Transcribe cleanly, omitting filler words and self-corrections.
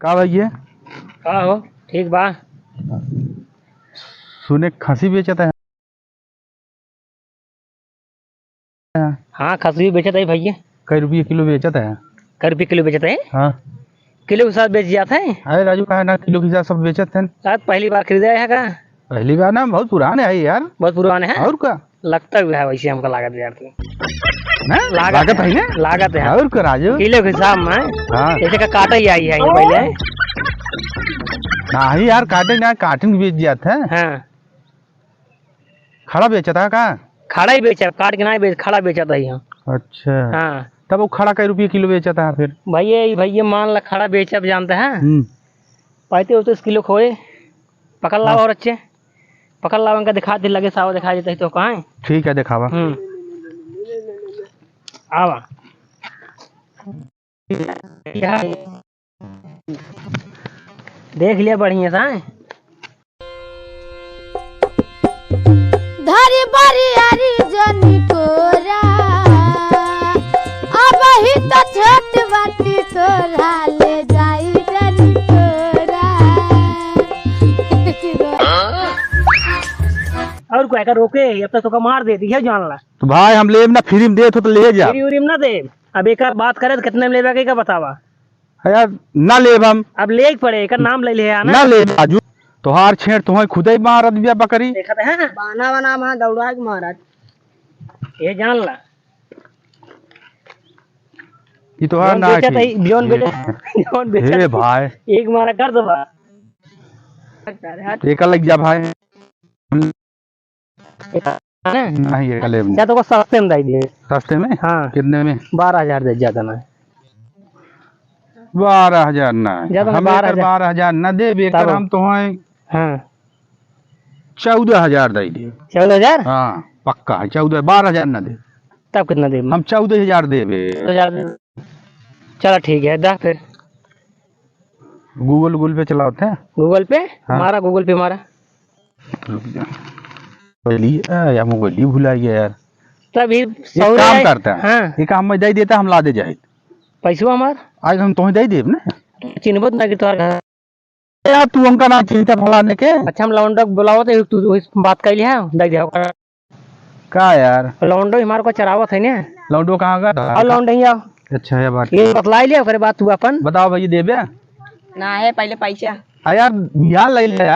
का भैया का हो ठीक बा। सुने खसी बेचता है। हाँ खसबी बेचत है भैया। कई रुपये किलो बेचता है। कर रुपये किलो बेचत है। हाँ किलो के साथ बेच जाता है। अरे राजू का है ना किलो के हिसाब सब बेचते हैं। शायद पहली बार खरीदा है का। पहली बार ना बहुत पुराने है यार। बहुत पुराने हैं। और का लगता भी है वैसे हमको लागत यार तो। ना लागत है ना लागत है और का राजू किलो के हिसाब में। हाँ जैसे का काटा ही आई है ये पहले। नहीं यार काटे ना काटन बेच जाता है। हाँ खड़ा बेचता है का। खड़ा ही बेचा काट के नहीं बेच खड़ा बेचता है यहाँ। अच्छा हाँ तब वो खड़ा कई रुपये किलो बेचता है फिर। भैया मान ला खड़ा बेचा जानते हैं। पाते हो तो इस किलो खोए पकड़ लाओ और अच्छे पकड़ लाओ इनका दिखा दे लगे साव दिखा देते तो कहाँ। ठीक है दिखावा। आवा देख लिया बढ़िया सा धरी बारी आरी जनी कोरा अब ही तो छोट बाटी तोरा ले जाई जनी कोरा। और कोई का रोके अब तक तो मार दे दी है जान ला। तो भाई हम ले ना फ्री में दे तो ले जा उरीम ना दे। अब एक बात करे तो कितने में लेवे का बतावा। यार ना ले हम अब ले पड़े एक नाम ले लिया ना ले राजू तोहार छेड़ तुम्हें खुद ही मार दिया बकरी। देखते हैं बाना बना वहां दौड़ा के महाराज ये जान ला। ये तोहार ना जोन बेचा हे भाई एक मारा कर दो बा एक लग जा भाई नहीं ये ले या तो सस्ते में दे दिए। सस्ते में हाँ कितने में 12,000 दे ज्यादा ना 12,000 ना ज्यादा हम 12,000 ना दे बेकर हम तो हैं। हाँ 14,000 दे दे 14,000 हाँ पक्का है 14 12,000 ना दे तब कितना दे हम 14,000 देवे। चलो ठीक है दा फिर गूगल पे चलाते हैं। गूगल पे हाँ। मारा गूगल पे मारा या मोबाइल ही भुला गया यार। तभी एक काम करता है हाँ एक काम में दे देता हम ला दे जाए पैसा हमार आज हम तुम्हें दे देब ना चिन्हबत ना कि तोहर घर। यार तू हमका ना चिंता फलाने के। अच्छा हम लौंडा बुलाओ तो तू बात कर लिया दे दे का यार लौंडो हमारे को चरावत है ना। लौंडो कहाँ का और लौंडे ही आओ अच्छा है बात ये बतला लिया फिर बात तू अपन बताओ भैया देबे ना है पहले पैसा यार यार ले ले यार।